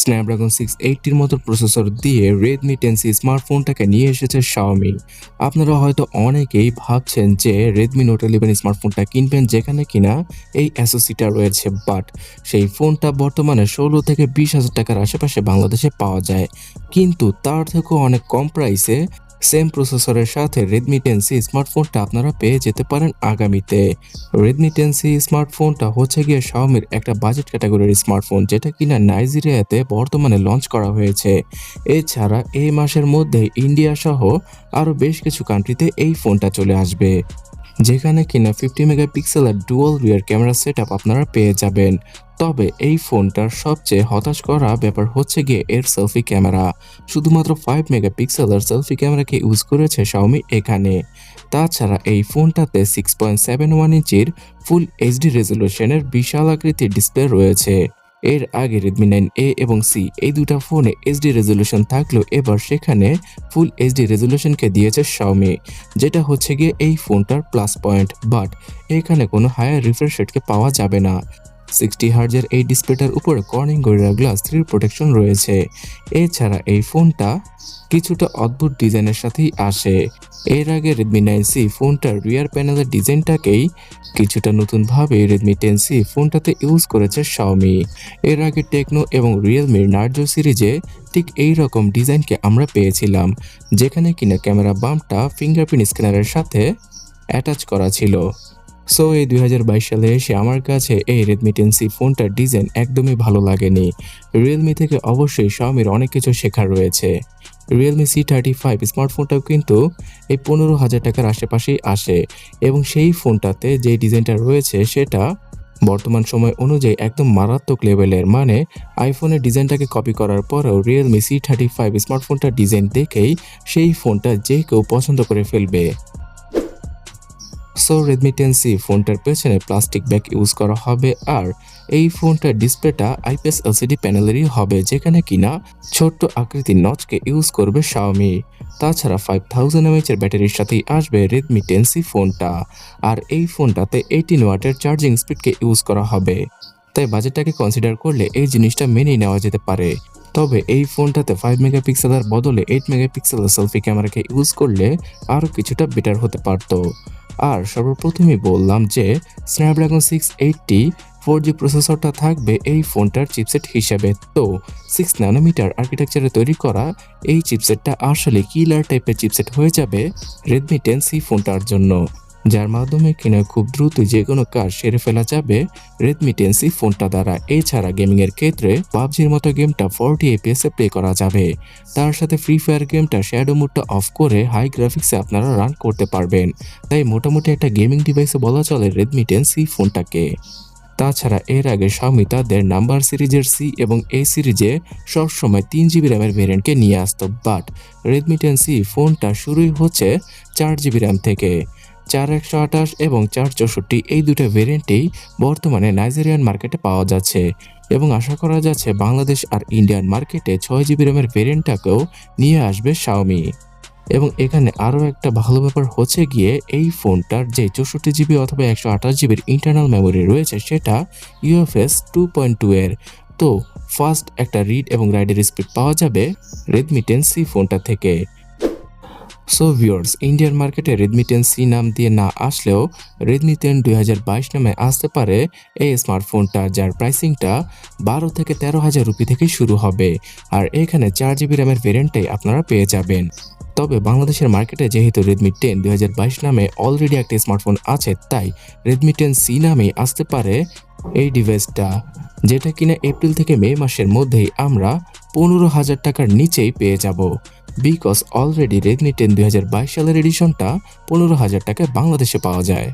Snapdragon 680 মতো processor দিয়ে Redmi 10C স্মার্টফোনটাকে নিয়ে এসেছে Xiaomi। আপনারা হয়তো অনেকেই ভাবছেন যে Redmi Note 11 স্মার্টফোনটা কিনবেন যেখানে কিনা এই SoCটা রয়েছে, বাট সেই ফোনটা বর্তমানে 16 থেকে 20,000 টাকার আশেপাশে বাংলাদেশে পাওয়া যায়। কিন্তু তার থেকেও অনেক কম প্রাইসে সেম প্রসেসরের সাথে Redmi 10C স্মার্টফোনটা আপনারা পেয়ে যেতে পারেন আগামীতে। Redmi 10C স্মার্টফোনটা হচ্ছে গিয়ে Xiaomiর একটা বাজেট ক্যাটাগরির স্মার্টফোন, যেটা কিনা নাইজেরিয়াতে বর্তমানে লঞ্চ করা হয়েছে। এছাড়া এই মাসের মধ্যে ইন্ডিয়া সহ আরও বেশ কিছু কান্ট্রিতে এই ফোনটা চলে আসবে, যেখানে কিনা 50 মেগাপিক্সেলের ডুয়াল রিয়ার ক্যামেরা সেটআপ আপনারা পেয়ে যাবেন। তবে এই ফোনটার সবচেয়ে হতাশ করা ব্যাপার হচ্ছে গিয়ে এর সেলফি ক্যামেরা। শুধুমাত্র 5 মেগাপিক্সেলের সেলফি ক্যামেরাকে ইউজ করেছে Xiaomi এখানে। তাছাড়া এই ফোনটাতে 6.71 ইঞ্চির ফুল এইচডি রেজলিউশনের বিশাল আকৃতির ডিসপ্লে রয়েছে। এর আগে Redmi 9A এবং C এই দুটা ফোনে এইচডি রেজলিউশন থাকলেও এবার সেখানে ফুল এইচডি রেজলিউশনকে দিয়েছে Xiaomi, যেটা হচ্ছে গিয়ে এই ফোনটার প্লাস পয়েন্ট। বাট এখানে কোনো হায়ার রিফ্রেশ রেটকে পাওয়া যাবে না। 60 হার্জের এই ডিসপ্লেটার উপরে কর্নিং গরিলা গ্লাস 3 প্রোটেকশন রয়েছে। এছাড়া এই ফোনটা কিছুটা অদ্ভুত ডিজাইনের সাথেই আসে। এর আগে Redmi 9C ফোনটার রিয়ার প্যানেলের ডিজাইনটাকেই কিছুটা নতুনভাবে Redmi 10C ফোনটাতে ইউজ করেছে Xiaomi। এর আগে টেকনো এবং রিয়েলমির নার্জো সিরিজে ঠিক এই রকম ডিজাইনকে আমরা পেয়েছিলাম, যেখানে কিনা ক্যামেরা বাম্পটা ফিঙ্গারপ্রিন্ট স্ক্যানারের সাথে অ্যাটাচ করা ছিল। সো এই 2022 সালে এসে আমার কাছে এই Redmi 10C ফোনটার ডিজাইন একদমই ভালো লাগেনি। রিয়েলমি থেকে অবশ্যই Xiaomiর অনেক কিছু শেখার রয়েছে। Realme C35 স্মার্টফোনটাও কিন্তু এই 15,000 টাকার আশেপাশেই আসে, এবং সেই ফোনটাতে যে ডিজাইনটা রয়েছে সেটা বর্তমান সময় অনুযায়ী একদম মারাত্মক লেভেলের, মানে আইফোনের ডিজাইনটাকে কপি করার পরেও Realme C35 স্মার্টফোনটার ডিজাইন দেখেই সেই ফোনটা যে কেউ পছন্দ করে ফেলবে। সো Redmi 10C ফোনটার পেছনে প্লাস্টিক ব্যাগ ইউজ করা হবে, আর এই ফোনটার ডিসপ্লেটা IPS LCD প্যানেলেরই হবে, যেখানে কিনা ছোট্ট আকৃতির নচকে ইউজ করবে Xiaomi। তাছাড়া 5000 mAh এর ব্যাটারির সাথেই আসবে Redmi 10C ফোনটা, আর এই ফোনটাতে 18 ওয়াটের চার্জিং স্পিডকে ইউজ করা হবে। তাই বাজেটটাকে কনসিডার করলে এই জিনিসটা মেনেই নেওয়া যেতে পারে। তবে এই ফোনটাতে 5 মেগাপিক্সেলের বদলে 8 মেগাপিক্সেলের সেলফি ক্যামেরাকে ইউজ করলে আরও কিছুটা বেটার হতে পারত। আর সর্বপ্রথমেই বললাম যে স্ন্যাপড্রাগন 680 4G প্রসেসরটা থাকবে এই ফোনটার চিপসেট হিসেবে। তো 6 ন্যানোমিটার আর্কিটেকচারে তৈরি করা এই চিপসেটটা আসলে কিলার টাইপের চিপসেট হয়ে যাবে Redmi 10C ফোনটার জন্য, যার মাধ্যমে কিনা খুব দ্রুত যে কোনো কাজ সেরে ফেলা যাবে Redmi 10C ফোনটা দ্বারা। এছাড়া গেমিংয়ের ক্ষেত্রে পাবজির মতো গেমটা 40 FPS এ প্লে করা যাবে। তার সাথে ফ্রি ফায়ার গেমটা শ্যাডো মোডটা অফ করে হাই গ্রাফিক্সে আপনারা রান করতে পারবেন। তাই মোটামুটি একটা গেমিং ডিভাইসে বলা চলে Redmi 10C ফোনটাকে। তাছাড়া এর আগে Xiaomi তাদের নাম্বার সিরিজের C এবং A সিরিজে সবসময় 3GB র্যামের ভেরিয়েন্টকে নিয়ে আসতো, বাট Redmi 10C ফোনটা শুরুই হচ্ছে 4GB র্যাম থেকে। 4128 এবং 464 এই দুটো ভেরিয়েন্টেই বর্তমানে নাইজেরিয়ান মার্কেটে পাওয়া যাচ্ছে, এবং আশা করা যাচ্ছে বাংলাদেশ আর ইন্ডিয়ান মার্কেটে 6GB র্যামের ভেরিয়েন্টটাকেও নিয়ে আসবে Xiaomi। এবং এখানে আরও একটা ভালো ব্যাপার হচ্ছে গিয়ে এই ফোনটার যে 64GB অথবা 128GBর ইন্টারনাল মেমোরি রয়েছে সেটা UFS 2.2 এর। তো ফাস্ট একটা রিড এবং রাইডের স্পিড পাওয়া যাবে Redmi 10C ফোনটা থেকে। সো ভিউয়ার্স, ইন্ডিয়ান মার্কেটে Redmi 10C নাম দিয়ে না আসলেও Redmi 10 2022 নামে আসতে পারে এই স্মার্টফোনটা, যার প্রাইসিংটা 12 থেকে 13,000 রুপি থেকে শুরু হবে, আর এখানে 4GB র্যামের ভেরিয়েন্টটাই আপনারা পেয়ে যাবেন। তবে বাংলাদেশের মার্কেটে যেহেতু Redmi 10 2022 নামে অলরেডি একটা স্মার্টফোন আছে, তাই Redmi 10C নামেই আসতে পারে এই ডিভাইসটা, যেটা কিনা এপ্রিল থেকে মে মাসের মধ্যেই আমরা 15,000 টাকার নিচেই পেয়ে যাব, বিকজ অলরেডি Redmi 10 2022 সালের এডিশনটা 15,000 টাকায় বাংলাদেশে পাওয়া যায়।